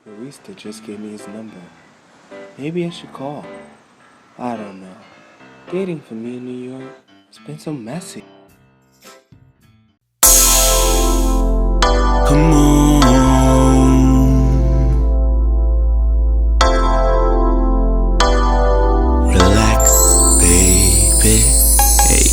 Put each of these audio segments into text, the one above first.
barista just gave me his number. Maybe I should call. I don't know. Dating for me in New York has been so messy. Come on. Relax, baby. Hey.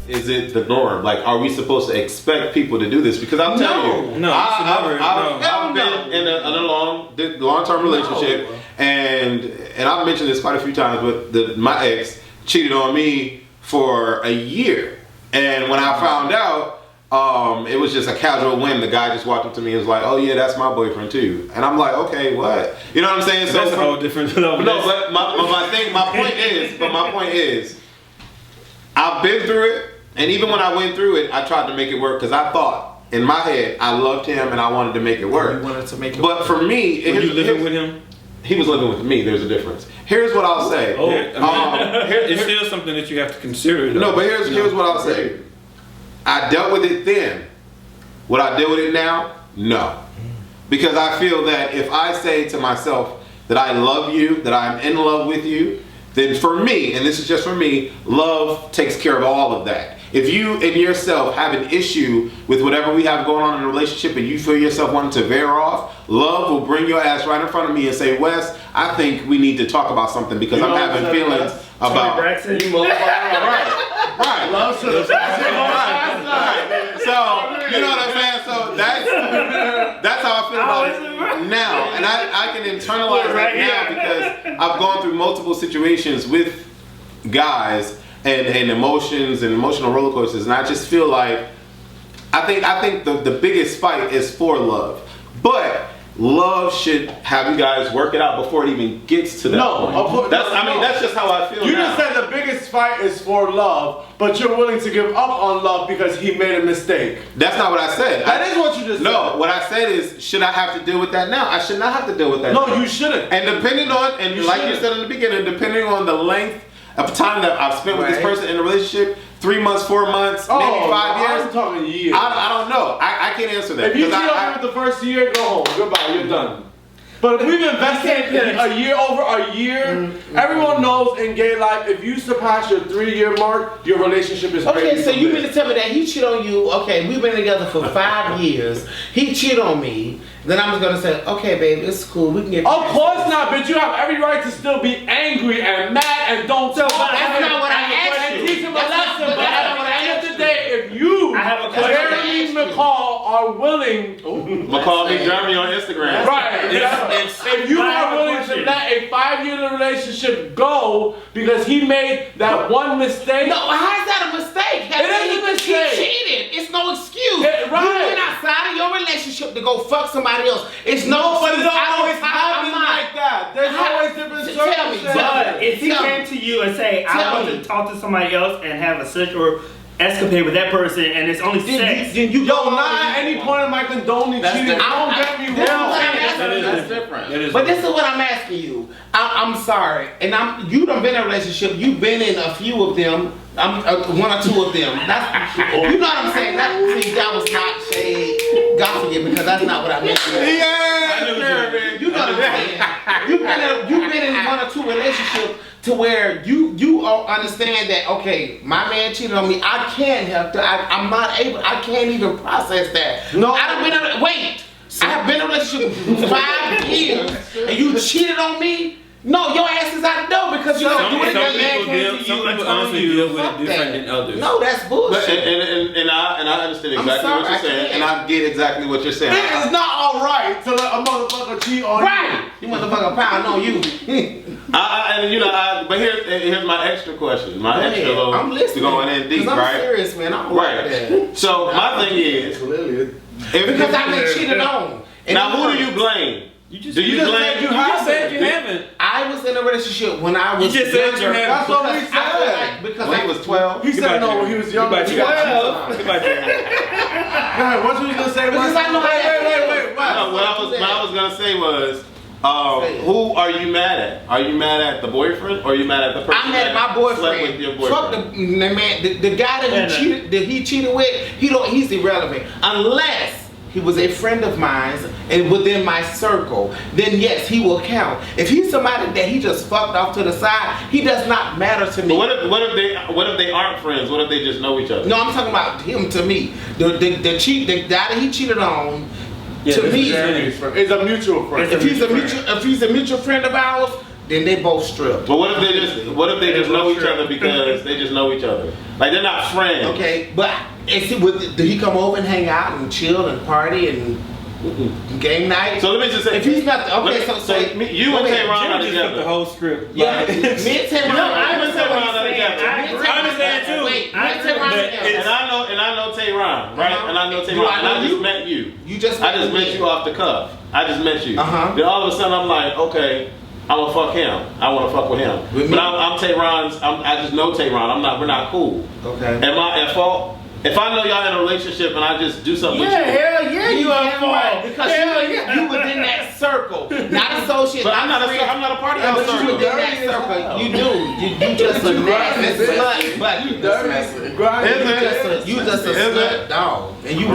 Is it the norm? Like, are we supposed to expect people to do this? Because I'm telling you, I've been in a long-term relationship, and I've mentioned this quite a few times, but my ex cheated on me for a year, and when I found out, it was just a casual whim. The guy just walked up to me and was like, "Oh yeah, that's my boyfriend too," and I'm like, "Okay, what?" You know what I'm saying? So that's a whole different level. No, but my point is, I've been through it. And even when I went through it, I tried to make it work because I thought in my head I loved him and I wanted to make it work. You wanted to make it work. But for me, were you living with him? He was living with me. There's a difference. Here's what I'll say. It's still something that you have to consider. Though. No, but here's what I'll say. I dealt with it then. Would I deal with it now? No. Because I feel that if I say to myself that I love you, that I'm in love with you, then for me, and this is just for me, love takes care of all of that. If you and yourself have an issue with whatever we have going on in a relationship and you feel yourself wanting to veer off, love will bring your ass right in front of me and say, "Wes, I think we need to talk about something because I'm having feelings about..." Right. Love should have right. So, you know what I'm saying? So that's how I feel about it now. And I can internalize that now because I've gone through multiple situations with guys and emotions and emotional roller coasters, and I just feel like I think the biggest fight is for love, but love should have you guys work it out before it even gets to that point. That's just how I feel. You just said the biggest fight is for love, but you're willing to give up on love because he made a mistake. That's not what I said. That is what you just said. No, what I said is, should I have to deal with that now? I should not have to deal with that now. No, you shouldn't. And depending on, and like you said in the beginning, depending on the length of time that I've spent with this person in a relationship, 3 months, 4 months, maybe 5 years. I'm talking years. I don't know. I can't answer that. If you cheat on me with the first year, go home. Goodbye. You're done. But if we've invested over a year, everyone knows in gay life, if you surpass your 3-year mark, your relationship is crazy. Okay, so you mean to tell me that he cheated on you? Okay, we've been together for 5 years. He cheated on me. Then I'm just gonna say, "Okay, babe, it's cool. We can get." Of course not, bitch. You have every right to still be angry and mad and don't talk. That's not what I asked you. And teach him a lesson. But at the end of the day, if you, Jeremy McCall, are willing, McCall me Jeremy on Instagram. Right. If you are willing to let a 5-year relationship go because he made that one mistake. No, how's that a mistake? It is a mistake. He cheated. It's no excuse. Right. You went outside of your relationship to go fuck somebody else. It's no. But it don't always happen like that. There's always different circumstances. But if he came to you and say, "I want to talk to somebody else and have a sexual escapade with that person," and it's only sex. Not at any point am I condoning cheating. Don't get me wrong. That's different. But this is what I'm asking you. I'm sorry, and you done been in a relationship. You've been in a few of them. I'm 1 or 2 of them. You know what I'm saying? That was not shade. God forgive me, because that's not what I meant. You know what I'm saying? You've been in 1 or 2 relationships to where you understand that, okay, my man cheated on me. I can't help that. I'm not able. I can't even process that. No. I have been in a relationship for 5 years, and you cheated on me. No, your ass is out the door because you don't do it. Some people honestly deal with it different than others. No, that's bullshit. And I understand exactly what you're saying, and I get exactly what you're saying. It is not alright to let a motherfucker cheat on you. Right. You motherfucker pound on you. But here's my extra question. I'm listening. We're going in deep, right? I'm serious, man. I'm right. That. So my thing is, because I've been cheated on. Now, who do you blame? You just said you haven't. I was in a relationship when I was You just said you younger. haven't. That's what we said. Because When he was 12. He said no when he was younger. Goodbye, He got 12. Goodbye, Right, what you was gonna say? Because I know Wait. No, what I was gonna say was, who are you mad at? Are you mad at the boyfriend or are you mad at the person? I'm mad at my that slept boyfriend. with your Fuck boyfriend? the man, the guy that he cheated with. He's irrelevant unless he was a friend of mine and within my circle. Then yes, he will count. If he's somebody that he just fucked off to the side, he does not matter to me. But what if they aren't friends? What if they just know each other? No, I'm talking about him to me. The guy that he cheated on. To me, it's a mutual friend. If he's a mutual friend of ours, then they both stripped. But what if they just know each other because they just know each other? Like they're not friends. Okay, but did he come over and hang out and chill and party and game night? So let me just say, if he's not okay, you and Tehran are together. The whole script. Yeah, me and Tehran. No, I understand what I'm saying. I understand too. Wait, me and Tehran together. And I know Tehran, right? And I know Tehran. And I just met you. I just met you off the cuff. I just met you. Then all of a sudden I'm like, okay, I'm gonna fuck him. I want to fuck with him. But I'm Tehran's. I just know Tehran. We're not cool. Okay. Am I at fault? If I know y'all in a relationship and I just do something with you, hell yeah, you are right, because you within that circle, not associate. But I'm not a part of that But circle. you within that circle, you just a nasty slut. But you just a slut dog, and you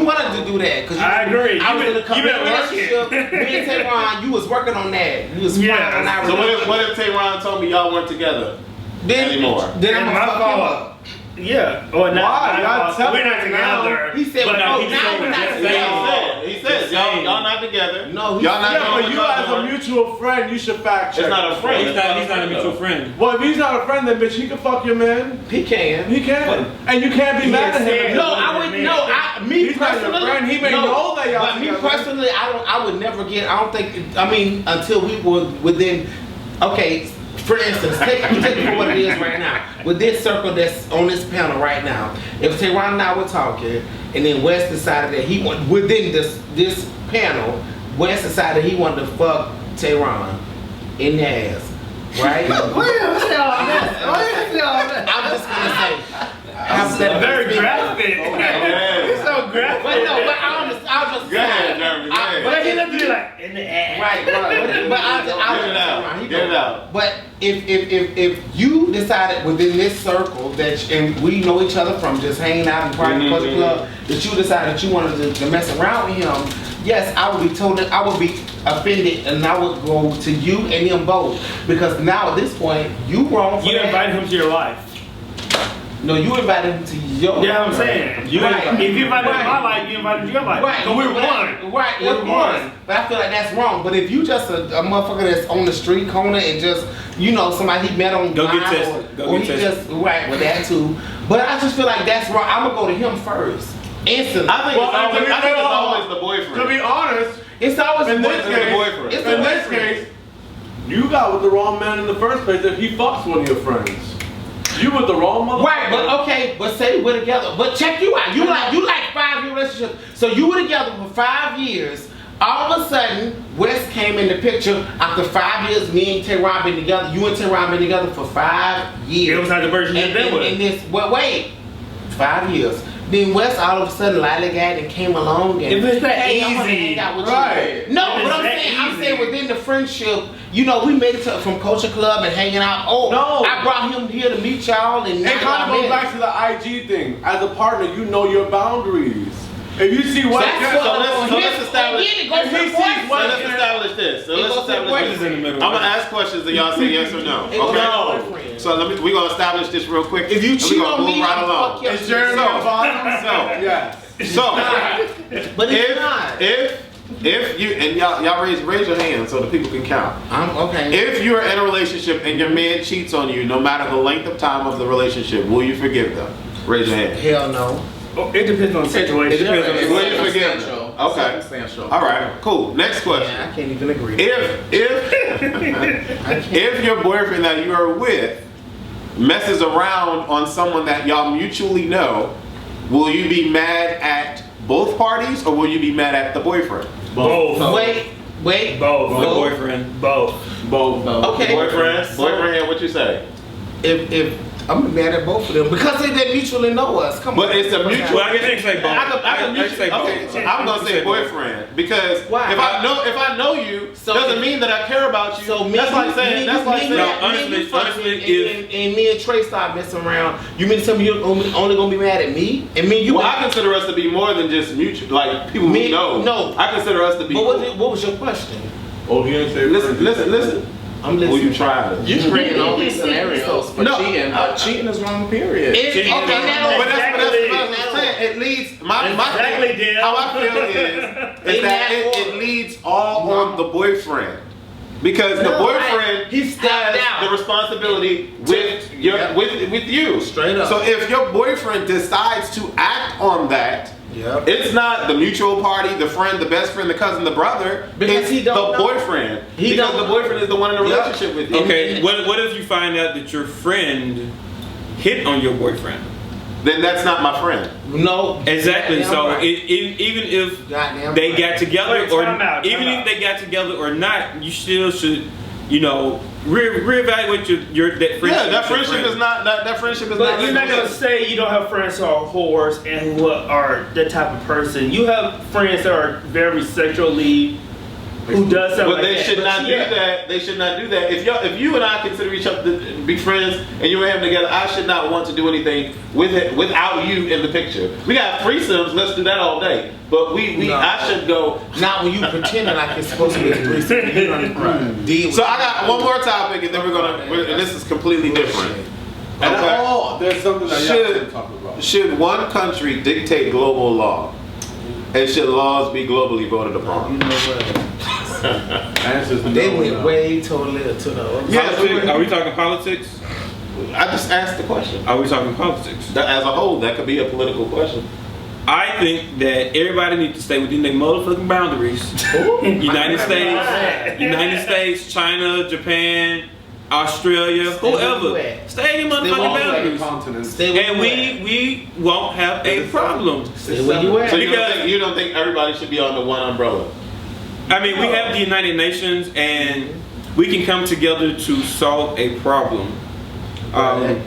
wanted to do that because I agree. I was in a you been relationship. Me and Tehran, you was working on that. You was fine on that. So what if Tehran told me y'all weren't together anymore? Then I'm gonna fuck him up. Yeah. Or not. Why? We're not together. He said, now we're not together. He says y'all not together. No, y'all not. Yeah, but you as a mutual friend, you should fact check. It's not a friend. He's not a mutual friend. Well, if he's not a friend, then bitch, he can fuck your man. He can. He can. And you can't be mad at him. No, I would. No, me He's not your personally. friend. He may know that y'all But me together. personally, I would never get. I don't think. I mean, until we were within. Okay. For instance, take it for what it is right now. With this circle that's on this panel right now, if Tehran and I were talking, and then Wes decided that he wanted within this panel, Wes decided he wanted to fuck Tehran in the ass, right? I'm just gonna say. Very graphic. It's so graphic. But no, but I'll just Go ahead, Jeremy. But he looked at me like in the ass. Right. But I'll Get it out. But if you decided within this circle that, and we know each other from just hanging out and partying in Culture Clubb, that you decided that you wanted to mess around with him, yes, I would be offended, and I would go to you and them both, because now at this point you wrong for You that. invited him to your life. No, you invited him to your. Yeah, I'm saying. If you invited him to my life, you invited him to your life. Right. So we're one. Right. We're one. But I feel like that's wrong. But if you just a motherfucker that's on the street corner and just, somebody he met on Go get line tested. or he just right with that too. But I just feel like that's wrong. I'm gonna go to him first. Instantly. I think it's always the boyfriend. To be honest, it's always in the this boyfriend. case, boyfriend. It's the in this boyfriend. case, you got with the wrong man in the first place if he fucks one of your friends. You with the wrong motherfucker. Right, but okay, but say we're together. But check you out. You like 5-year relationship. So you were together for 5 years. All of a sudden, Wes came in the picture after 5 years. Me and Tehran been together. You and Tehran been together for 5 years. It was not the version you've been with. And this, wait, 5 years. Then Wes all of a sudden lollygagged and came along and If it's that hey, I wanna easy, hang out with right. you. No, If but it's I'm that saying easy. within the friendship, we made it from Culture Clubb and hanging out. Oh, No. I brought him here to meet y'all and It kind of goes back to the IG thing. As a partner, you know your boundaries. If you see what, let's establish. If he sees what, Let's establish this. So let's establish this. in the middle. I'm gonna ask questions and y'all say yes or no. Okay. So we're gonna establish this real quick. If you and cheat we're gonna on me, move right I'll along. fuck your is Jeremy So- a bottom? So Yes. But it's not. if you and y'all raise your hand so the people can count. I'm okay. If you're in a relationship and your man cheats on you, no matter the length of time of the relationship, will you forgive them? Raise your hand. Hell no. It depends on the situation. Will you forgive them? Okay. All right. Cool. Next question. Yeah, I can't even agree. If your boyfriend that you are with messes around on someone that y'all mutually know, will you be mad at both parties or will you be mad at the boyfriend? Both. Wait. Wait. Both. The boyfriend. Both. Okay. Boyfriend, what you say? If I'm mad at both of them because they mutually know us. Come on. But it's a mutual. Well, I can say both. I can say both. Okay, so I'm gonna say boyfriend because Why? if I know you, doesn't mean that I care about you. So that's like saying honestly, and me and Trey start messing around. You mean to tell me you're only gonna be mad at me? And me, you. Well, I consider us to be more than just mutual, like people who know. No, I consider us to be. But what was your question? Oh, he didn't say. Listen. I'm listening. Well, you tried it. You bringing all these scenarios for cheating, but cheating is wrong, period. Okay, but that's what I'm saying. It leads my thing, how I feel is that it leads all on the boyfriend. Because the boyfriend has the responsibility with you. Straight up. So if your boyfriend decides to act on that, it's not the mutual party, the friend, the best friend, the cousin, the brother. Because it's he don't the know. boyfriend. Because the boyfriend is the one in a relationship with you. Okay, what if you find out that your friend hit on your boyfriend? Then that's not my friend. No. Exactly. So right. even if Goddamn they right. got together Wait, or time out. if they got together or not, you still should, reevaluate your that friendship. Yeah, that friendship is not that friendship is But not. you're not gonna say you don't have friends who are whores and who are that type of person. You have friends that are very sexually who does something But like they that. should not do that. They should not do that. If you and I consider each other to be friends and you and him together, I should not want to do anything with it without you in the picture. We got threesomes. Let's do that all day. But I should go. Not when you pretending like it's supposed to be a threesome. You know, So I got one more topic, and then and this is completely different. And there's something that y'all can talk about. Should one country dictate global law? And should laws be globally voted upon? You know what? Answers no. They went way totally to the other. Yeah, Are we talking politics? I just asked the question. Are we talking politics? As a whole, that could be a political question. I think that everybody needs to stay within their motherfucking boundaries. United States, China, Japan, Australia, whoever. Stay in your motherfucking boundaries. And we won't have a problem. Stay where you at. So you don't think everybody should be under one umbrella? I mean, we have the United Nations, and we can come together to solve a problem. I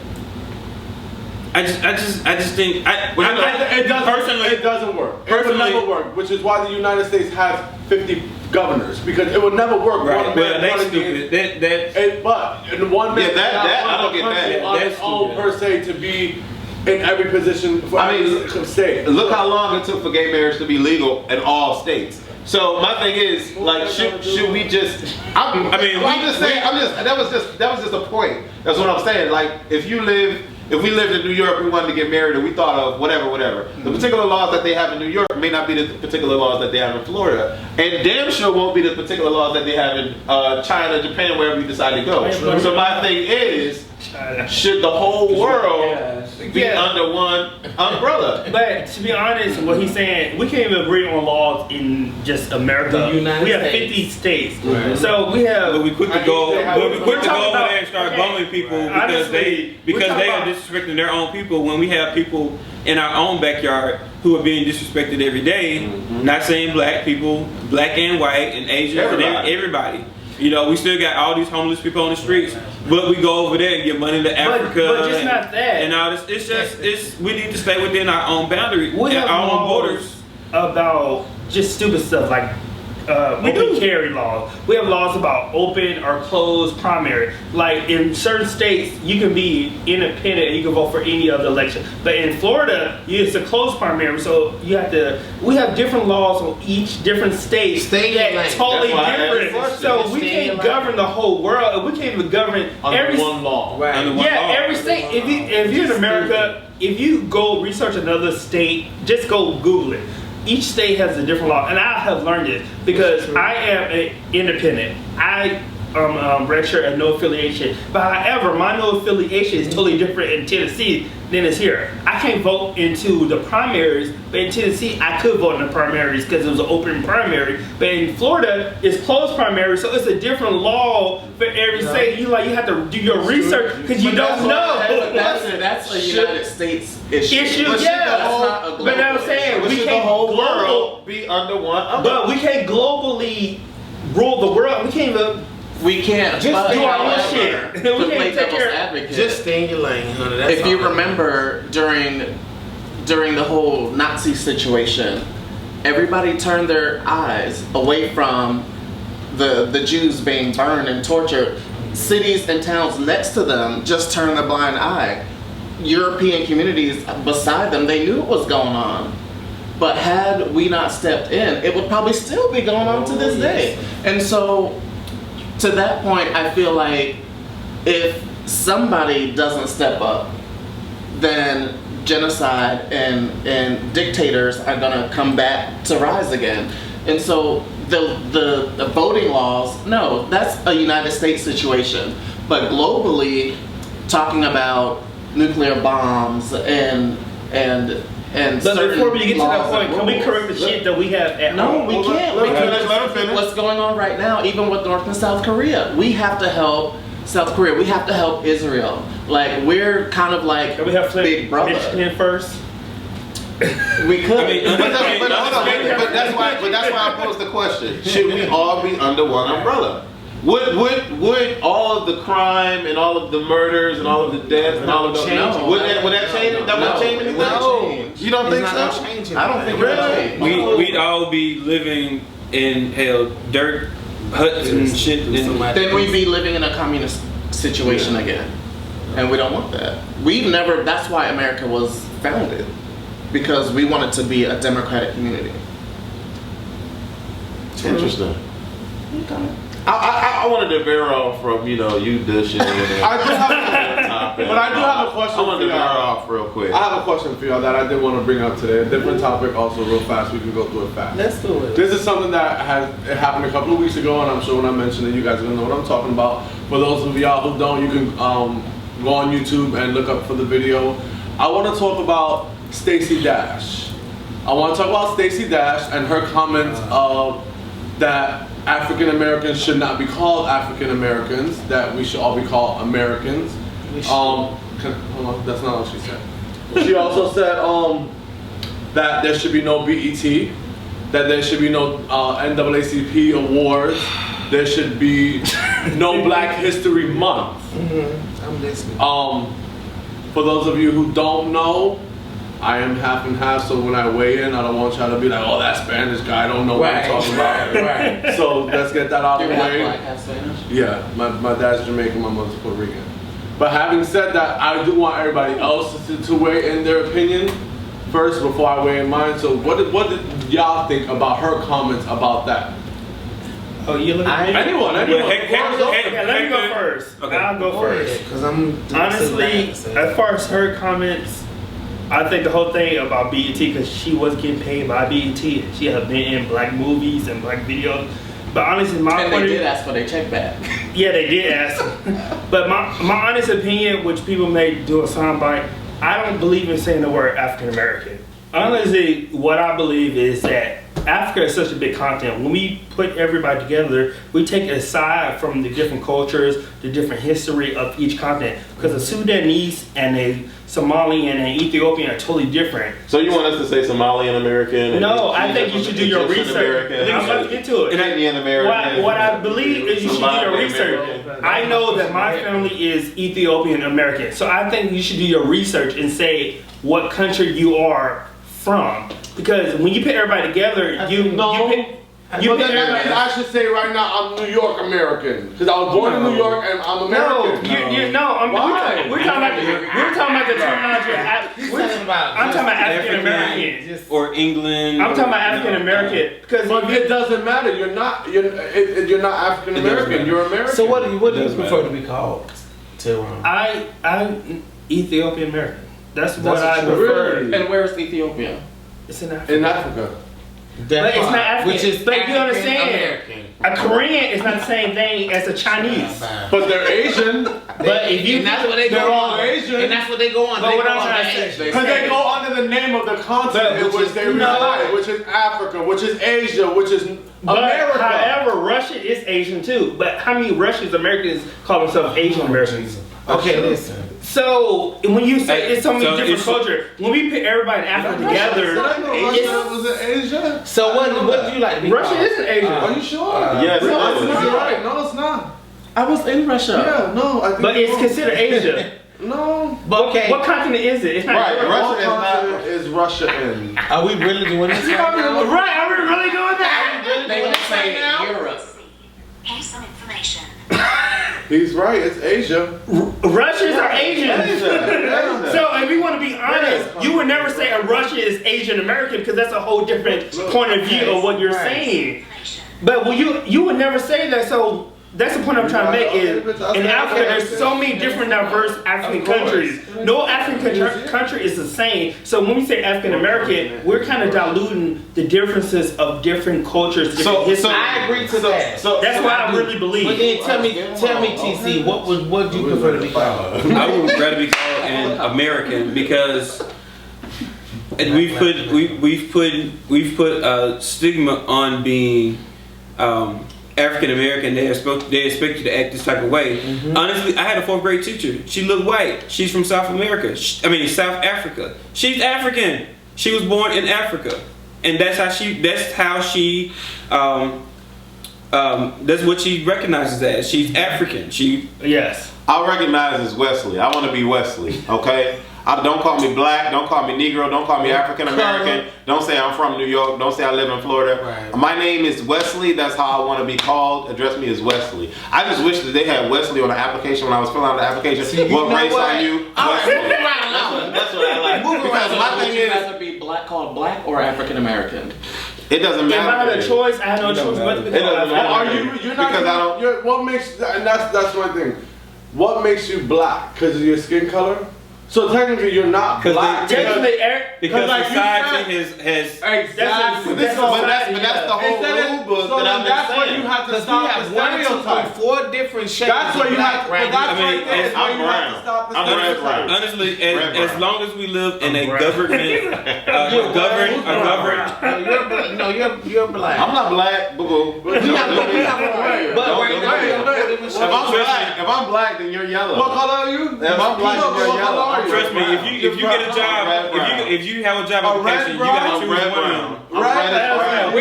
just think it doesn't work. It would never work, which is why the United States has 50 governors, because it would never work. Right. One Well, man that's running stupid. but one man I don't get that. on That's its own stupid. per se to be in every position. State. Look how long it took for gay marriage to be legal in all states. So my thing is, like, should we just? I'm just saying. That was just a point. That's what I'm saying. Like, if we lived in New York, we wanted to get married, and we thought of whatever. The particular laws that they have in New York may not be the particular laws that they have in Florida, and damn sure won't be the particular laws that they have in China, Japan, wherever we decide to go. So my thing is, should the whole world be under one umbrella? But to be honest, what he's saying, we can't even agree on laws in just America. We have 50 states, so we have. But we quick to go. But we quick to go over there and start okay. bumming people Honestly, because they are disrespecting their own people. When we have people in our own backyard who are being disrespected every day, not saying black people, black and white and Asian, everybody. We still got all these homeless people on the streets, but we go over there and give money to Africa. But just not that. And all this. It's we need to stay within our own boundary, We have our own laws borders. about just stupid stuff like open carry laws. We have laws about open or closed primary. Like in certain states, you can be independent and you can vote for any other election. But in Florida, it's a closed primary, so we have different laws on each different state that's totally different. So we can't govern the whole world. We can't even govern every one law. Right. Every state. If you're in America, if you go research another state, just go Google it. Each state has a different law, and I have learned it because I am an independent. I am registered and no affiliation. But however, my no affiliation is totally different in Tennessee than it's here. I can't vote into the primaries, but in Tennessee, I could vote in the primaries because it was an open primary. But in Florida, it's closed primary, so it's a different law for every state. You have to do your research because you don't know. That's a United States issue. But I'm saying we should can't the whole world be under one umbrella? But we can't globally rule the world. We can't Just do our own however, shit. to We play can't take devil's care. advocate. Just stay in your lane, honey. That's If all. you remember during the whole Nazi situation, everybody turned their eyes away from the Jews being burned and tortured. Cities and towns next to them just turned a blind eye. European communities beside them, they knew what was going on. But had we not stepped in, it would probably still be going on to this day. And so, to that point, I feel like if somebody doesn't step up, then genocide and dictators are gonna come back to rise again. And so the voting laws, no, that's a United States situation. But globally, talking about nuclear bombs and But certain before we get to that laws point, and can we rules. correct the shit that we have at No, home? we can't. let him finish. What's going on right now, even with North and South Korea, we have to help South Korea. We have to help Israel. Like, we're kind of like Can we have Big Brother. Michigan first? We could. But that's why I posed the question. Should we all be under one umbrella? Would all of the crime and all of the murders and all of the deaths and all of the would that change? That would change anything? No. You don't think so? I don't think it would change. We'd all be living in dirt huts and shit. Then we'd be living in a communist situation again. And we don't want that. That's why America was founded. Because we wanted to be a democratic community. Interesting. I wanted to veer off from you dishing. I do have, but I do have a question I wanted for to veer y'all. off real quick. I have a question for y'all that I did want to bring up today. A different topic, also real fast. We can go through it fast. Let's do it. This is something that it happened a couple of weeks ago, and I'm sure when I mention it, you guys are gonna know what I'm talking about. For those of y'all who don't, you can go on YouTube and look up for the video. I want to talk about Stacey Dash. I want to talk about Stacey Dash and her comments of that African Americans should not be called African Americans, that we should all be called Americans. Hold on, that's not what she said. She also said that there should be no BET, that there should be no NAACP awards, there should be no Black History Month. I'm listening. For those of you who don't know, I am half and half, so when I weigh in, I don't want y'all to be like, oh, that Spanish guy, I don't know what I'm talking about. Right. So let's get that out of the way. Black, half Spanish? Yeah, my dad's Jamaican, my mother's Puerto Rican. But having said that, I do want everybody else to weigh in their opinion first before I weigh in mine. So what did y'all think about her comments about that? Oh, you look at Anyone. Okay, let me go first. Okay. I'll go first. Because I'm Honestly, as far as her comments, I think the whole thing about BET, because she was getting paid by BET, she had been in Black movies and Black videos. But honestly, And they did ask for their check back. Yeah, they did ask. But my honest opinion, which people may do a soundbite, I don't believe in saying the word African American. Honestly, what I believe is that Africa is such a big continent. When we put everybody together, we take it aside from the different cultures, the different history of each continent. Because a Sudanese and a Somali and an Ethiopian are totally different. So you want us to say Somalian American? No, I think you should do your Egyptian research. American, I'm about to get to it. Canadian American. What I believe is you should do your Somali research. American. I know that my family is Ethiopian American, so I think you should do your research and say what country you are from. Because when you put everybody together, you pick everybody. I should say right now, I'm New York American. Because I was born in New York and I'm American. We're talking about the terminology. I'm talking about African American or England. I'm talking about African American because it doesn't matter. You're not African American. You're American. So what do you prefer to be called? I Ethiopian American. That's what I prefer. Really? And where's Ethiopia? It's in Africa. In Africa. But it's not African. Which is but you understand? American. A Korean is not the same thing as a Chinese. But they're Asian. But if you, and that's what they they're go all on. Asian. And that's what they go on. But They what go I'm on trying to that say- Because they go under the name of the continent in which they reside, which is Africa, which is Asia, which is America. However, Russia is Asian too. But how many Russians Americans call themselves Asian Americans? Okay, listen. So when you say it's so many So different it's- culture, when we put everybody in Africa together, Was it Asia? So what do you like? Russia isn't Asia. Are you sure? Yes, No, it it's is. not right. No, it's not. I was in Russia. Yeah, no, I think But it's wrong. considered Asia. No. But okay, What continent is it? It's not Right, Europe. Russia is not. What is Russia in? are we really doing this right now? Right, are we really doing that? They would say Europe. Here's some information. He's right. It's Asia. Russians are Asians. Asia. So if we want to be honest, you would never say a Russian is Asian American because that's a whole different point of view of what you're saying. But well, you would never say that. So that's the point I'm trying to make is in Africa there's so many different diverse African countries. No African country is the same. So when we say African American, we're kind of diluting the differences of different cultures, different So history. I agree to that. So That's what I really But believe. then tell me, TC, what do you prefer to be called? I would rather be called an American because we've put a stigma on being African American. They expect you to act this type of way. Honestly, I had a 4th grade teacher. She looked white. She's from South America. South Africa. She's African. She was born in Africa, and that's what she recognizes as. She's African. Yes. I recognize as Wesley. I want to be Wesley. Okay. Don't call me black. Don't call me Negro. Don't call me African American. Don't say I'm from New York. Don't say I live in Florida. Right. My name is Wesley. That's how I want to be called. Address me as Wesley. I just wish that they had Wesley on the application when I was filling out the application. What race are you? All right, Wesley. move around now. That's what I like. Because my Would thing you is, rather be called black or African American? it doesn't If I had matter. a choice, I had no choice but to be It called doesn't African. matter. You're not. Because I don't- You're, what makes and that's one thing. What makes you black? Because of your skin color. So technically, you're not 'Cause black. because like you society has Exactly. But that's the whole rule book So that then I've that's been why saying. you have to Because we stop the have 1, 2, 3, stereotype. 4 different shades. That's why of you black have. right But that's now. why you have I'm to brown. stop the I'm red stereotype. brown. honestly, Red as brown. long as we live in a brown. government, You're black. I'm not black, boo boo. But If I'm black, then you're yellow. What color are you? If I'm black, then you're yellow. Trust me, if you get a job, if you have a job application, you gotta choose red one. brown. I'm reddish brown. Or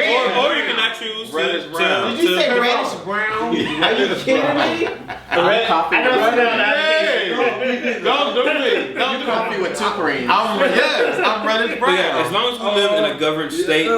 you cannot choose Reddish brown. Did you say reddish brown? Are you kidding me? I know it's not an Hey, don't do me. Don't do Coffee me. with 2 creams. I'm reddish But yeah, as brown. long as we live in a governed state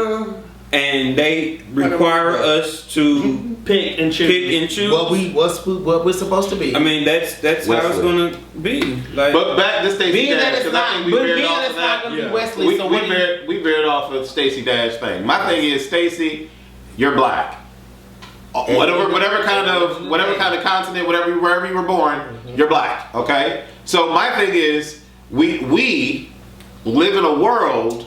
and they require us to pick and choose. pick and choose, What we're supposed to be? I mean that's how it's Wesley. gonna be. Like, But back to Stacey being that Dash, it's because I not, think we but veered being off that of it's not that. gonna be Wesley, We so what do you? veered off of Stacey Dash thing. My thing is, Stacey, you're black. Whatever kind of continent, wherever you were born, you're black. Okay. So my thing is, we live in a world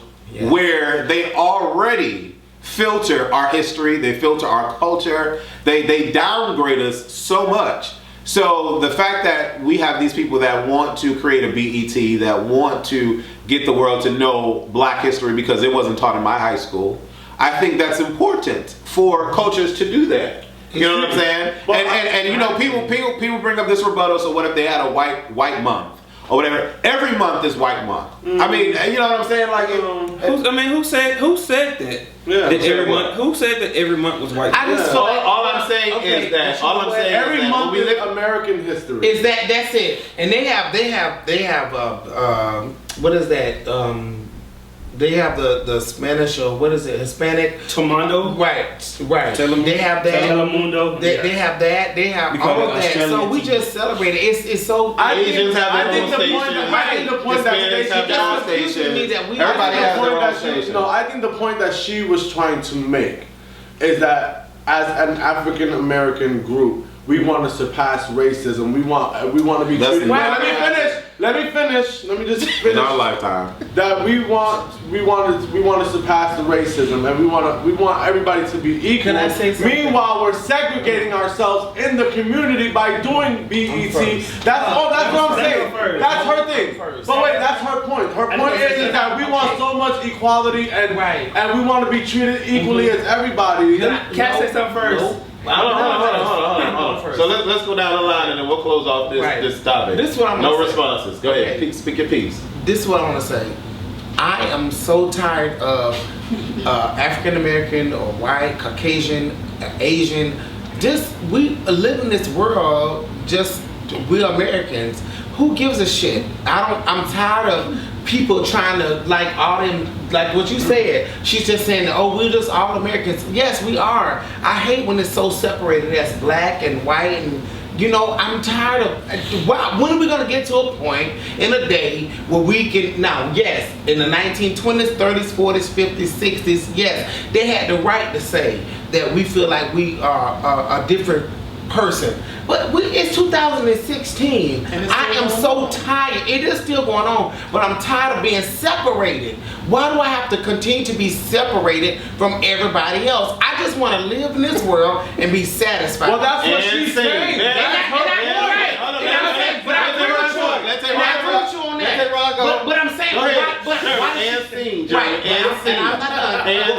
where they already filter our history, they filter our culture, they downgrade us so much. So the fact that we have these people that want to create a BET, that want to get the world to know black history because it wasn't taught in my high school, I think that's important for cultures to do that. You know what I'm saying? And you know, people bring up this rebuttal. So what if they had a white month or whatever? Every month is white month. I mean, you know what I'm saying? Like, who said that? Yeah, That every month? Who said that every month was white? I just feel like all I'm saying is that Every month when we is live, American history. is that's it. And they have what is that? They have the Spanish or what is it? Hispanic. Tomando. Right. Telemundo. They have that. Telemundo. They have that. They have Because all of of that. So Australian we TV. just celebrate it. It's so. Asians have their own station. I think the point that Hispanics Stacey have their own just confusing station. me that we- Everybody I has think the their point own that she- station. No, I think the point that she was trying to make is that as an African American group, we want to surpass racism. We want to be That's treated. never Let me finish. Let me just finish. In our lifetime. That we want to surpass the racism, and we want everybody to be equal. Can I say something? Meanwhile, we're segregating ourselves in the community by doing BET. That's what I'm saying. That's her thing. But wait, that's her point. Her point is that we want so much equality and we want to be treated equally as everybody. Can I say something first? Nope. Hold on. first. So let's go down the line and then we'll close off this topic. This is what I'm no gonna say. responses. Go ahead. Speak your piece. This is what I want to say. I am so tired of African American or white, Caucasian, Asian. Just we live in this world. Just we Americans. Who gives a shit? I'm tired of people trying to like all them, like what you said. She's just saying, oh, we're just all Americans. Yes, we are. I hate when it's so separated as black and white and. You know, I'm tired of. When are we gonna get to a point in a day where we can? Now, yes, in the 1920s, 30s, 40s, 50s, 60s, yes, they had the right to say that we feel like we are a different person. But it's 2016. I am so tired. It is still going on, but I'm tired of being separated. Why do I have to continue to be separated from everybody else? I just want to live in this world and be satisfied. Well, that's what she's saying. But I'm saying,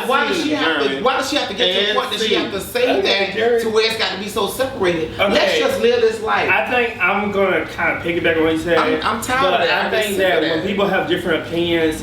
why does she have to get to the point that she have to say that to where it's got to be so separated? Okay. Let's just live this life. I think I'm gonna kind of piggyback on what you said. I'm tired of that. I think that when people have different opinions,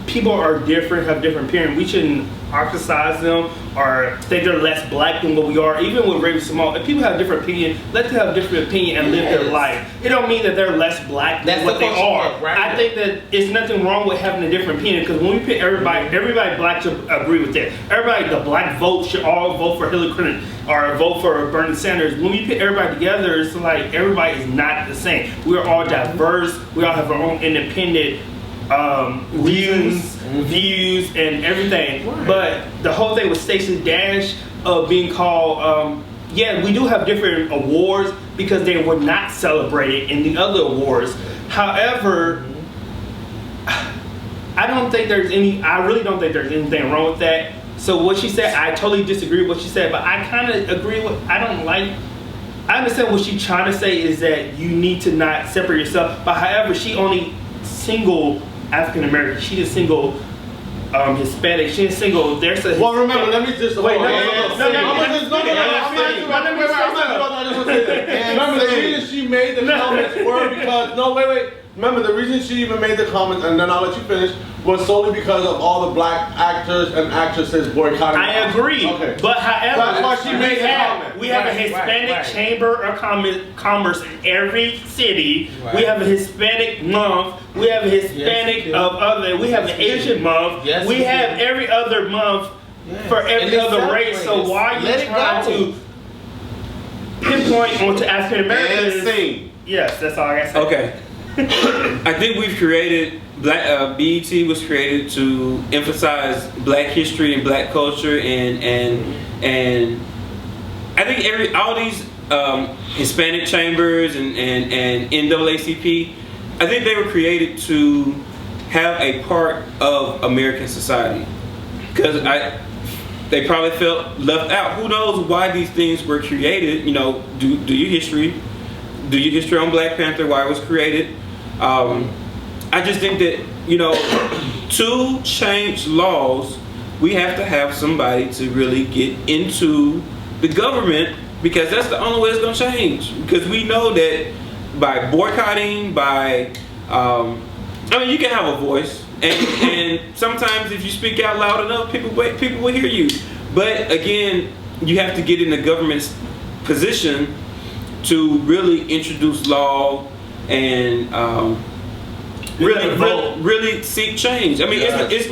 people are different, have different opinions, we shouldn't ostracize them or think they're less black than what we are. Even with Raven Simone, if people have different opinion, let them have different opinion and live their life. It don't mean that they're less black than what they are. Right. I think that it's nothing wrong with having a different opinion, because when we pick everybody black should agree with that. Everybody, the black vote should all vote for Hillary Clinton or vote for Bernie Sanders. When we put everybody together, it's like everybody is not the same. We are all diverse. We all have our own independent views and everything. Right. But the whole thing with Stacey Dash being called, yeah, we do have different awards because they were not celebrated in the other awards. However, I really don't think there's anything wrong with that. So what she said, I totally disagree with what she said, but I kind of agree with, I understand what she's trying to say is that you need to not separate yourself, but however, she only single African American, she is single Hispanic, she is single, there's a... Well, remember, let me just... Wait, remember, the reason she made the comments were because... Remember, the reason she even made the comments, and then I'll let you finish, was solely because of all the black actors and actresses boycotting. I agree, okay. But however, that's why she made the comment. We have a Hispanic Chamber of Commerce in every city. Right. We have a Hispanic month. We have a Hispanic we have an Asian month. Yes, we have every other month for every other race. So why are you trying to pinpoint onto African Americans? Yes, that's all I got to say. Okay. I think we've created BET was created to emphasize black history and black culture, and I think all these Hispanic chambers and NAACP, I think they were created to have a part of American society, because they probably felt left out. Who knows why these things were created? You know, do your history on Black Panther, why it was created. I just think that, you know, to change laws, we have to have somebody to really get into the government, because that's the only way it's going to change. Because we know that by boycotting, you can have a voice, and sometimes if you speak out loud enough, people will hear you. But again, you have to get in the government's position to really introduce law and really seek change. I mean, it's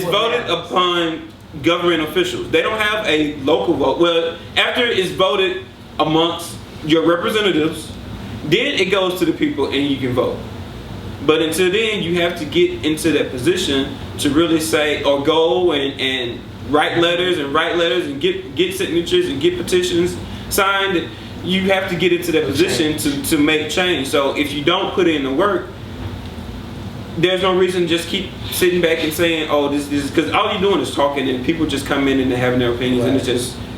voted upon government officials. They don't have a local vote. Well, after it's voted amongst your representatives, then it goes to the people and you can vote. But until then, you have to get into that position to really say, or go and write letters and get signatures and get petitions signed. You have to get into that position to make change. So if you don't put in the work, there's no reason to just keep sitting back and saying, oh, this is, because all you're doing is talking, and people just come in and they're having their opinions, and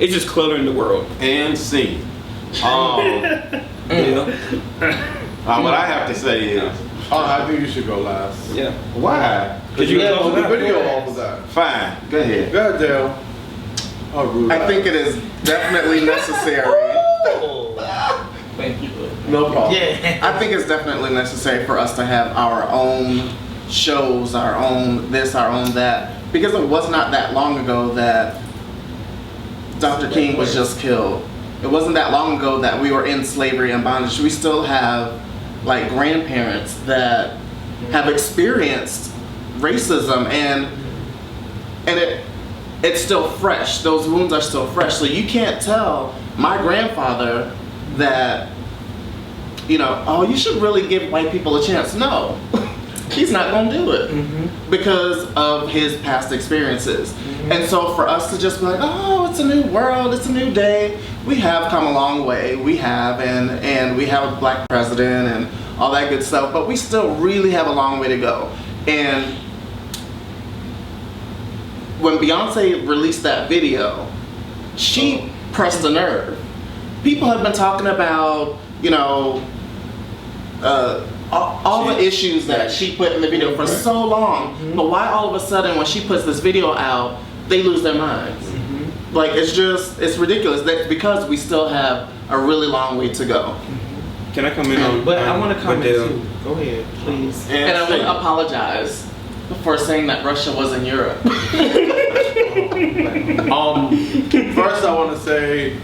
it's just cluttering the world. And see. What I have to say is, I think you should go last. Yeah. Why? Because you have the video off of that. Fine. Go ahead. Go ahead, Dale. I think it is definitely necessary. Thank you. No problem. Yeah. I think it's definitely necessary for us to have our own shows, our own this, our own that, because it was not that long ago that Dr. King was just killed. It wasn't that long ago that we were in slavery and bondage. We still have like grandparents that have experienced racism, and it's still fresh. Those wounds are still fresh. So you can't tell my grandfather that, you know, oh, you should really give white people a chance. No, he's not gonna do it because of his past experiences. And so for us to just be like, oh, it's a new world, it's a new day, we have come a long way. We have, and we have a black president and all that good stuff, but we still really have a long way to go. And when Beyonce released that video, she pressed a nerve. People have been talking about, you know, all the issues that she put in the video for so long, but why all of a sudden when she puts this video out, they lose their minds? Like, it's ridiculous. That's because we still have a really long way to go. Can I come in on? But I want to comment too. Go ahead, please. And I want to apologize for saying that Russia was in Europe. First, I want to say,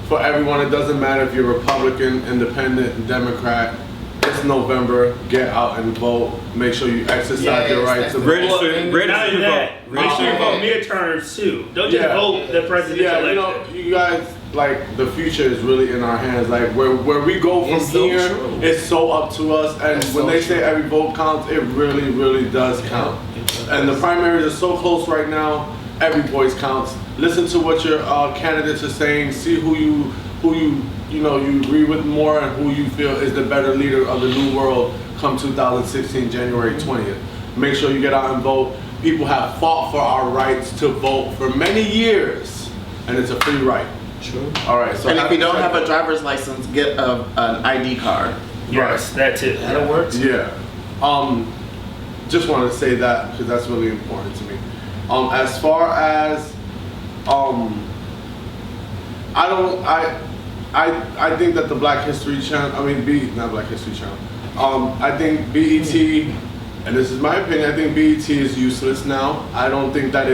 for everyone, it doesn't matter if you're Republican, Independent, Democrat. It's November. Get out and vote. Make sure you exercise your right to vote. Register to vote. Register to vote. Midterms too. Don't just vote the presidential election. You know, you guys, like, the future is really in our hands. Like, where we go from here, it's so up to us. And when they say every vote counts, it really, really does count. And the primaries are so close right now. Every voice counts. Listen to what your candidates are saying. See who you agree with more, and who you feel is the better leader of the new world come 2016, January 20th. Make sure you get out and vote. People have fought for our rights to vote for many years, and it's a free right. True. All right. So and if you don't have a driver's license, get an ID card. Yes, that too. That works. Yeah. Just wanted to say that because that's really important to me. As far as I think that the Black History Channel, not Black History Channel. I think BET, and this is my opinion, I think BET is useless now. I don't think that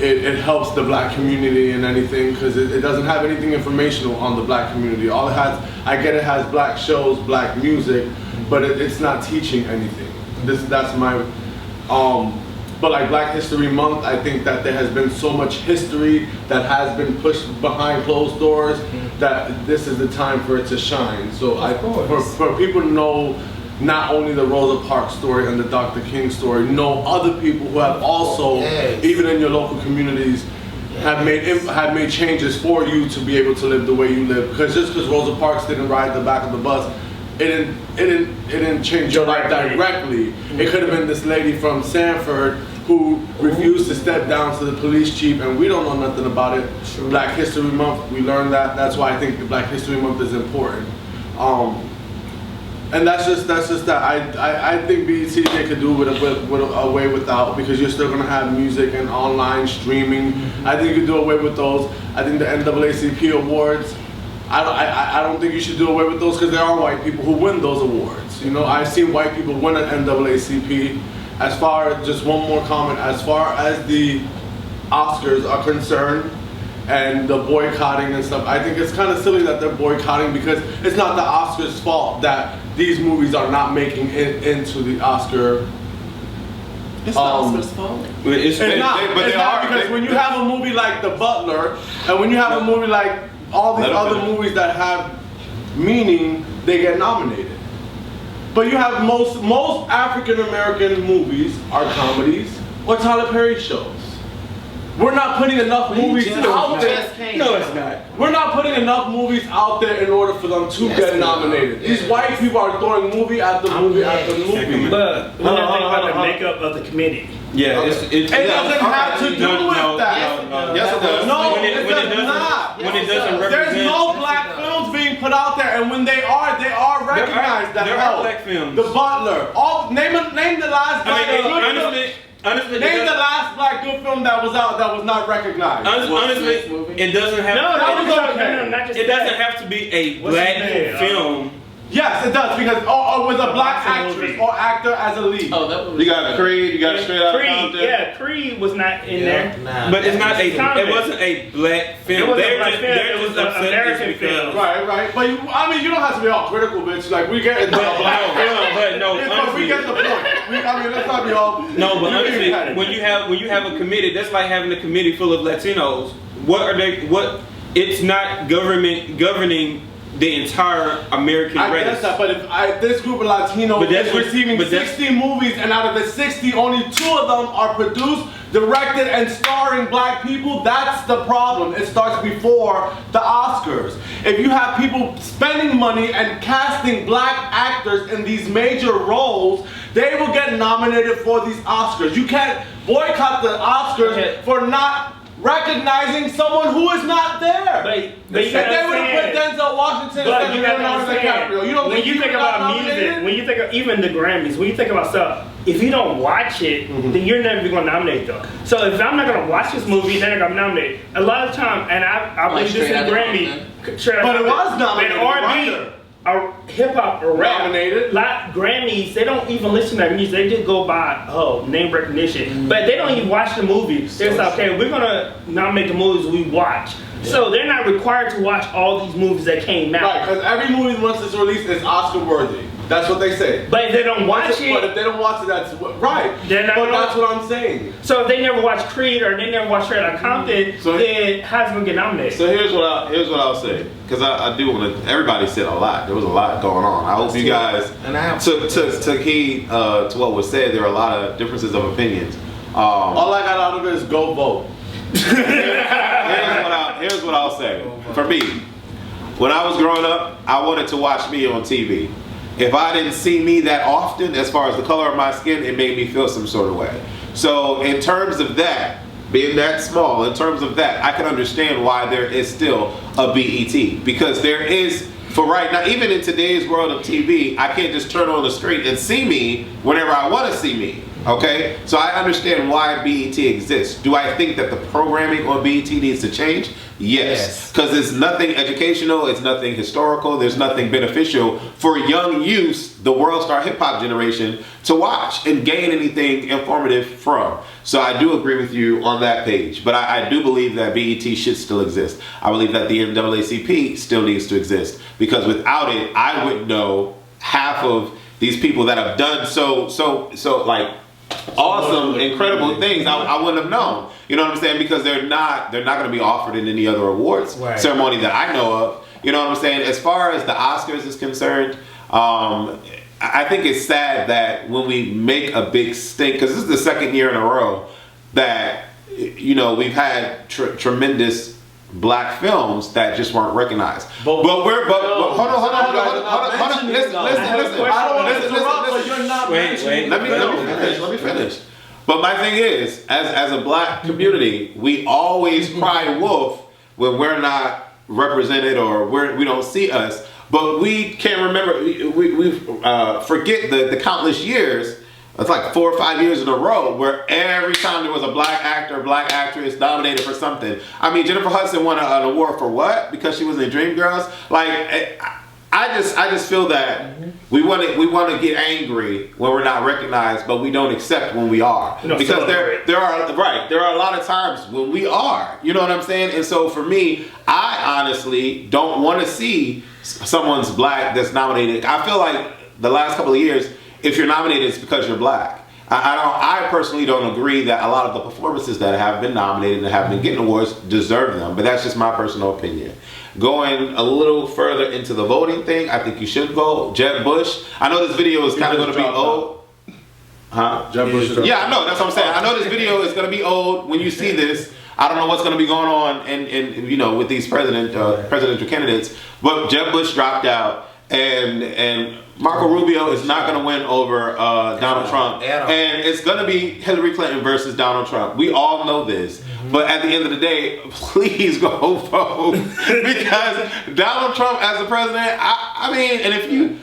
it helps the black community in anything, because it doesn't have anything informational on the black community. All it has, I get it has black shows, black music, but it's not teaching anything. That's my, but like Black History Month, I think that there has been so much history that has been pushed behind closed doors that this is the time for it to shine. So for people to know not only the Rosa Parks story and the Dr. King story, know other people who have also, even in your local communities, have made changes for you to be able to live the way you live. Because just because Rosa Parks didn't ride the back of the bus, it didn't change your life directly. It could have been this lady from Sanford who refused to step down to the police chief, and we don't know nothing about it. Sure. Black History Month, we learned that. That's why I think the Black History Month is important. And that's just that. I think BET they could do with away without, because you're still gonna have music and online streaming. I think you could do away with those. I think the NAACP awards, I don't think you should do away with those, because there are white people who win those awards. You know, I've seen white people win an NAACP. As far as, just one more comment, as far as the Oscars are concerned and the boycotting and stuff, I think it's kind of silly that they're boycotting, because it's not the Oscars' fault that these movies are not making it into the Oscar. It's the Oscars' fault. It's not, because when you have a movie like The Butler, and when you have a movie like all these other movies that have meaning, they get nominated. But you have most African American movies are comedies or Tyler Perry shows. We're not putting enough movies out there. No, it's not. We're not putting enough movies out there in order for them to get nominated. These white people are throwing movie after movie after movie. But when I think about the makeup of the committee. Yeah, it doesn't have to do with that. Yes, it does. No, it does not. When it doesn't represent. There's no black films being put out there, and when they are recognized. There are black films. The Butler. Name the last black film. honestly, Name the last black good film that was out that was not recognized. honestly, it doesn't have. No, that was okay. okay. Not just It doesn't that. have to be a What's his black name? film. Yes, it does because with a black Boxing actress movie. or actor as a lead. Oh, that was. You got Creed, you got Straight Outta Creed, Compton. yeah, Creed was not in there. But it's not a. Comment. It wasn't a black film. It wasn't a They're black just, film, they're it was just an upset American just because. film. Right. But you don't have to be all critical, bitch. Like we get it. But no, But we get the point. Let's not be all. No, but you honestly, get it. when you have a committee, that's like having a committee full of Latinos. What are they? What? It's not governing the entire American I race. guess that, but if this group of Latinos But that's is what- receiving but that's- 60 movies, and out of the 60, only 2 of them are produced, directed, and starring black people, that's the problem. It starts before the Oscars. If you have people spending money and casting black actors in these major roles, they will get nominated for these Oscars. You can't boycott the Oscars for not recognizing someone who is not there. But If you gotta they would have put understand. Denzel Washington But instead you of gotta Leonardo understand, DiCaprio, you don't when think you he think would've got about music, nominated? when you think of even the Grammys, when you think about stuff, if you don't watch it, then you're never going to nominate them. So if I'm not going to watch this movie, then I'm going to nominate. A lot of time, and I believe this in Straight Outta Grammy. But it was nominated, And R&B, right? hip hop or rap, Nominated. lot Grammys, they don't even listen to that music. They just go by name recognition, but they don't even watch the movie. They're like, okay, we're gonna nominate the movies we watch. So they're not required to watch all these movies that came out. Right, because every movie once it's released is Oscar worthy. That's what they say. But if they don't watch But if it, they don't watch it, that's right. They're not But gonna- that's what I'm saying. so if they never watch Creed or they never watch Straight Outta Compton, So- then how's it gonna get nominated? So here's what I'll say, because I do want to. Everybody said a lot. There was a lot going on. I hope you guys took heed to what was said. There are a lot of differences of opinions. All I got out of it is go vote. Here's what I'll say. For me, when I was growing up, I wanted to watch me on TV. If I didn't see me that often, as far as the color of my skin, it made me feel some sort of way. So in terms of that, being that small, in terms of that, I can understand why there is still a BET. Because there is, for right now, even in today's world of TV, I can't just turn on the screen and see me whenever I want to see me. Okay? So I understand why BET exists. Do I think that the programming on BET needs to change? Yes. Because it's nothing educational, it's nothing historical, there's nothing beneficial for young youth, the World Star Hip Hop generation, to watch and gain anything informative from. So I do agree with you on that page. But I do believe that BET should still exist. I believe that the NAACP still needs to exist. Because without it, I wouldn't know half of these people that have done so like awesome, incredible things. I wouldn't have known. You know what I'm saying? Because they're not going to be offered in any other awards ceremony that I know of. You know what I'm saying? As far as the Oscars is concerned, I think it's sad that when we make a big stink, because this is the second year in a row that we've had tremendous black films that just weren't recognized. But hold on. Listen. Wait. Let me finish. But my thing is, as a black community, we always cry wolf when we're not represented or we don't see us. But we can't remember. We forget the countless years. It's like 4 or 5 years in a row where every time there was a black actor, black actress nominated for something. I mean, Jennifer Hudson won an award for what? Because she was in Dreamgirls. Like, I just feel that we want to get angry when we're not recognized, but we don't accept when we are. Because there are a lot of times when we are. You know what I'm saying? And so for me, I honestly don't want to see someone's black that's nominated. I feel like the last couple of years, if you're nominated, it's because you're black. I personally don't agree that a lot of the performances that have been nominated and have been getting awards deserve them, but that's just my personal opinion. Going a little further into the voting thing, I think you should vote. Jeb Bush. I know this video is kind of going to be old. Huh? Jeb Bush. Yeah, I know. That's what I'm saying. I know this video is going to be old when you see this. I don't know what's going to be going on in with these presidential candidates, but Jeb Bush dropped out, and Marco Rubio is not going to win over Donald Trump. And it's going to be Hillary Clinton versus Donald Trump. We all know this. But at the end of the day, please go vote. Because Donald Trump as the president, I mean, and if you,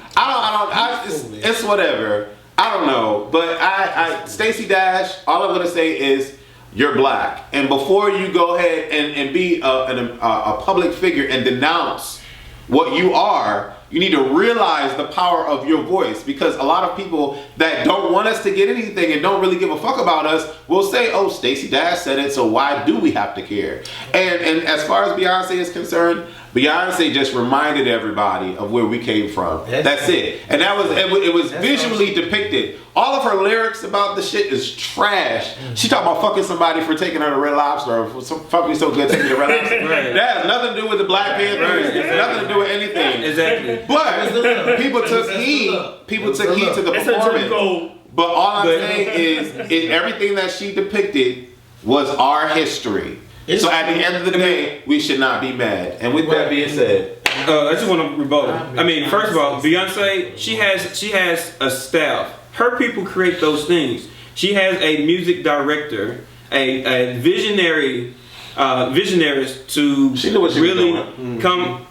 it's whatever. I don't know, but I Stacey Dash, all I'm gonna say is you're black, and before you go ahead and be a public figure and denounce what you are, you need to realize the power of your voice, because a lot of people that don't want us to get anything and don't really give a fuck about us will say, oh, Stacey Dash said it, so why do we have to care? And as far as Beyonce is concerned, Beyonce just reminded everybody of where we came from. That's it. And that was it was visually depicted. All of her lyrics about the shit is trash. She talking about fucking somebody for taking her to Red Lobster, or for fucking so good taking her to Red Lobster. Right. That has nothing to do with the Black Panthers. It's nothing to do with anything. Exactly. But people took heed. People took heed to the performance. But all I'm saying is everything that she depicted was our history. So at the end of the day, we should not be mad. And with that being said, I just want to rebuttal. I mean, first of all, Beyonce, she has a staff. Her people create those things. She has a music director, a visionaries to she knew what she really was doing. come.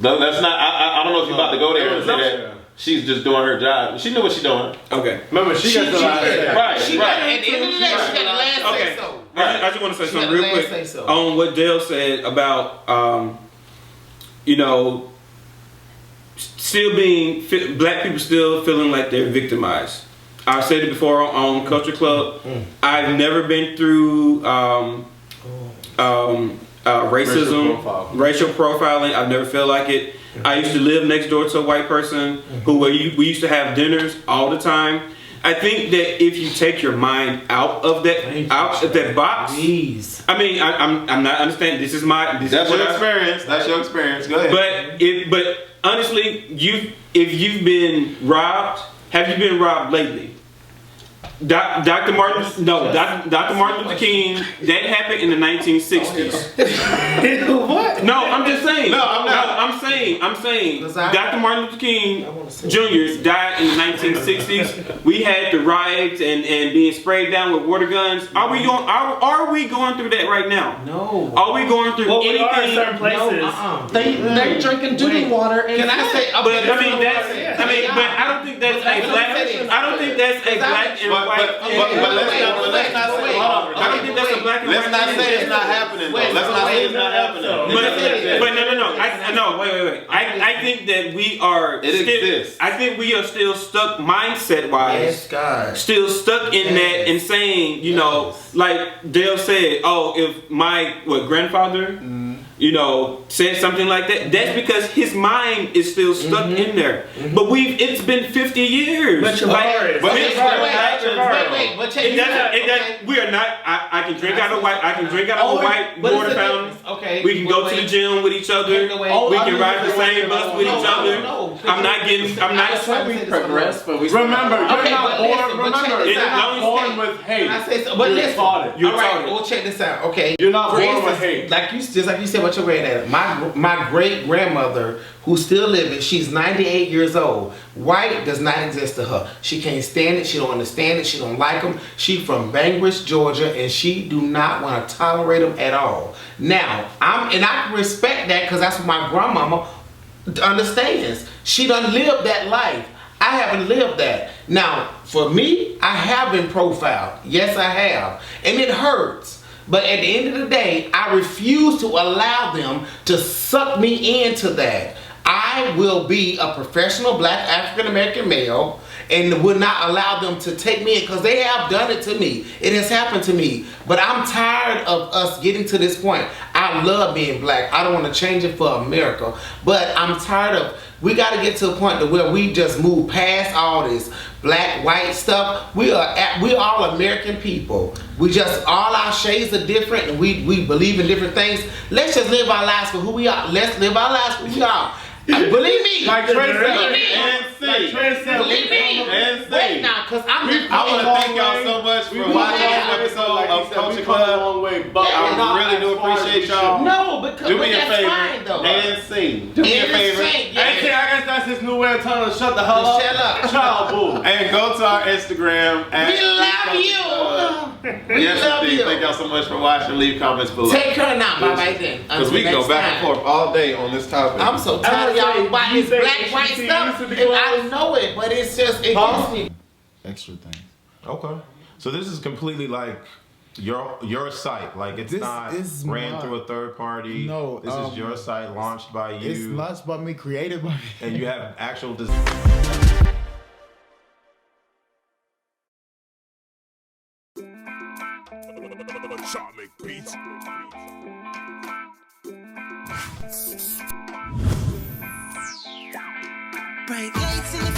No, that's not. I don't know if you're about to go there and say that she's just doing her job. She knew what she's doing. Okay. Remember, she got the last say. Right. She got, at the end of the day, she got the last say so. I just want to say something real quick on what Dale said about, still being black people still feeling like they're victimized. I've said it before on Culture Clubb. I've never been through racism, racial profiling. I've never felt like it. I used to live next door to a white person we used to have dinners all the time. I think that if you take your mind out of that box, I mean, I'm not understanding. That's your experience. That's your experience. Go ahead. But honestly, if you've been robbed, have you been robbed lately? Dr. Martin Luther King, that happened in the 1960s. What? No, I'm just saying. No, I'm not. I'm saying. Dr. Martin Luther King Jr. died in the 1960s. We had the riots and being sprayed down with water guns. Are we going through that right now? No. Are we going through anything? We are in certain places. No, they drinking doo water. And Can I say? But I don't think that's a black. I don't think that's a black and white. But let's not say. Hold on. I don't think that's a black and white. Let's not say it's not happening. Let's not say it's not happening. But no. Wait. I think that we are. It exists. I think we are still stuck mindset wise. Yes, God. Still stuck in that and saying, like Dale said, if my grandfather, said something like that, that's because his mind is still stuck in there. But it's been 50 years. But we are not. I can drink out of a white water fountain. Okay. We can go to the gym with each other. We can ride the same bus with each other. I'm not. We progress, but we remember, you're not born with hate. I say so, but listen. All right, we'll check this out. Okay. You're not born with hate. Like you said, what your granddad. My great grandmother, who's still living, she's 98 years old. White does not exist to her. She can't stand it. She don't understand it. She don't like them. She from Bangladesh, Georgia, and she do not want to tolerate them at all. Now, I respect that because that's what my grandmama understands. She done lived that life. I haven't lived that. Now, for me, I have been profiled. Yes, I have. And it hurts. But at the end of the day, I refuse to allow them to suck me into that. I will be a professional black African American male and will not allow them to take me in because they have done it to me. It has happened to me. But I'm tired of us getting to this point. I love being black. I don't want to change it for America. But I'm tired of, we got to get to a point to where we just move past all this black, white stuff. We all American people. We just, all our shades are different and we believe in different things. Let's just live our lives for who we are. Let's live our lives for who we are. Believe me. Like Trey said. Believe me. Wait now, because I want to thank y'all so much for watching this episode of Culture Clubb. I really do appreciate y'all. No, because do me a favor fine, though. and sing. Do me a favor. I guess that's his new way of telling us shut the hell up. Shut up. Child boo. And go to our Instagram. We love you. Yes, indeed. Thank y'all so much for watching. Leave comments below. Take care now. Bye-bye then. Because we can go back and forth all day on this topic. I'm so tired of y'all about this black, white stuff. And I know it, but it's just, it gets me. extra things. Okay. So this is completely like your site. Like it's This not is ran my- through a third party. No, This is your site launched by you. It's launched by me, created by me. And you have actual Atomic beats. Bright lights in the